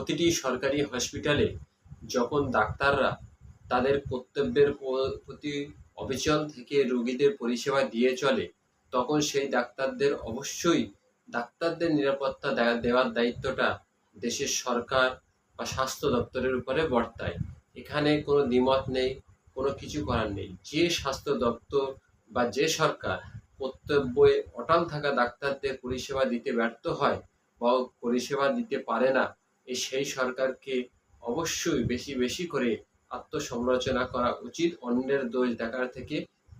প্রতিটি সরকারি হসপিটালে যখন ডাক্তাররা তাদের কর্তব্যের প্রতি অবিচল থেকে রোগীদের পরিষেবা দিয়ে চলে, তখন সেই ডাক্তারদের অবশ্যই ডাক্তারদের নিরাপত্তা দেওয়ার দায়িত্বটা দেশের সরকার বা স্বাস্থ্য দপ্তরের উপরে বর্তায়। এখানে কোনো দ্বিমত নেই, কোনো কিছু করার নেই। যে স্বাস্থ্য দপ্তর বা যে সরকার কর্তব্যে অটল থাকা ডাক্তারদের পরিষেবা দিতে ব্যর্থ হয় বা পরিষেবা দিতে পারে না, সেই সরকারকে অবশ্যই বেশি বেশি করে আত্মসমালোচনা করা উচিত। অন্যের দোষ দেখার থেকে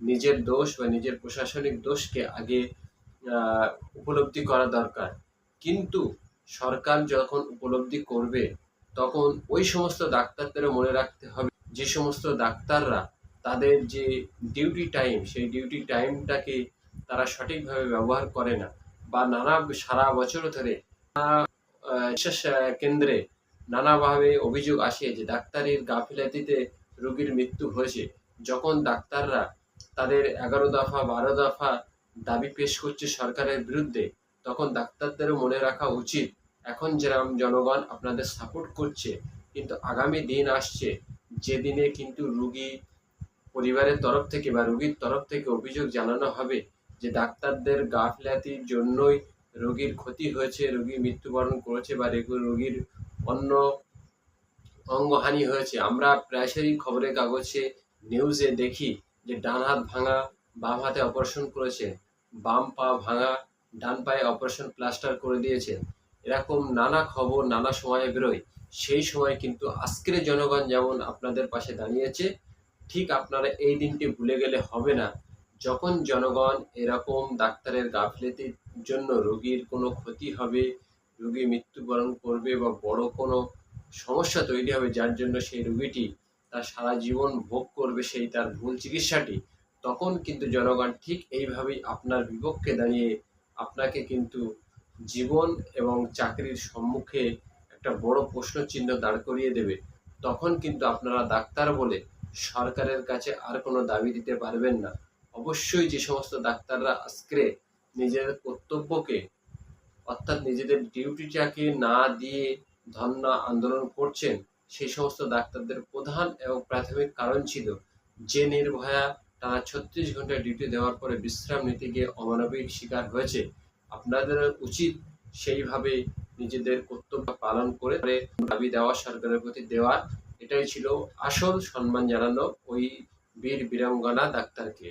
নিজের দোষ বা নিজের প্রশাসনিক দোষকে আগে উপলব্ধি করা দরকার। কিন্তু সরকার যখন উপলব্ধি করবে, তখন ওই সমস্ত ডাক্তারদেরও মনে রাখতে হবে যে সমস্ত ডাক্তাররা তাদের যে ডিউটি টাইম, সেই ডিউটি টাইমটাকে তারা সঠিকভাবে ব্যবহার করে না, বা সারা বছর ধরে কেন্দ্রে নানাভাবে অভিযোগ আসে যে ডাক্তারের গাফিলতিতে রোগীর মৃত্যু হয়েছে। যখন ডাক্তাররা তাদের 11 দফা 12 দফা দাবি পেশ করছে সরকারের বিরুদ্ধে, তখন ডাক্তারদেরও মনে রাখা উচিত এখন যেরকম জনগণ আপনাদের সাপোর্ট করছে, কিন্তু আগামী দিন আসছে যেদিনে কিন্তু রোগী পরিবারের তরফ থেকে বা রোগীর তরফ থেকে অভিযোগ জানানো হবে যে ডাক্তারদের গাফিলতির জন্যই রোগীর ক্ষতি হয়েছে, রোগী মৃত্যুবরণ করেছে বা রোগীর অন্য অঙ্গহানি হয়েছে। আমরা প্রায়শই খবরের কাগজে নিউজে দেখি যে ডান হাত ভাঙা, বাম হাতে অপারেশন করেছে, বাম পা ভাঙা, ডান পায়ে অপারেশন প্লাস্টার করে দিয়েছে। এরকম নানা খবর নানা সময়ে বেরোয়। সেই সময় কিন্তু আজকের জনগণ যেমন আপনাদের পাশে দাঁড়িয়েছে, ঠিক আপনারা এই দিনটি ভুলে গেলে হবে না। যখন জনগণ এরকম ডাক্তারের গাফিলতির জন্য রোগীর কোনো ক্ষতি হবে, রোগী মৃত্যুবরণ করবে বা বড় কোনো সমস্যা তৈরি হবে, যার জন্য সেই রোগীটি তার সারা জীবন ভোগ করবে সেই তার ভুল চিকিৎসাটি, তখন কিন্তু জনগণ ঠিক এইভাবেই আপনার বিপক্ষে দাঁড়িয়ে আপনাকে কিন্তু জীবন এবং চাকরির সম্মুখে একটা বড় প্রশ্নচিহ্ন দাঁড় করিয়ে দেবে। তখন কিন্তু আপনারা ডাক্তার বলে সরকারের কাছে আর কোনো দাবি দিতে পারবেন না। অবশ্যই যে সমস্ত ডাক্তাররা আজকে নিজের কর্তব্যকে, অর্থাৎ নিজেদের ডিউটিটাকে না দিয়ে ধর্ণা আন্দোলন করছেন, সেই সমস্ত ডাক্তারদের প্রধান এবং প্রাথমিক কারণ ছিল যে নির্ভয়া টানা 36 ঘন্টা ডিউটি দেওয়ার পরে বিশ্রাম নিতে গিয়ে অমানবিক শিকার হয়েছে। আপনাদের উচিত সেইভাবে নিজেদের কর্তব্য পালন করে দাবি দেওয়া সরকারের প্রতি দেওয়ার। এটাই ছিল আসল সম্মান জানানো ওই বীর বীরাঙ্গনা ডাক্তারকে।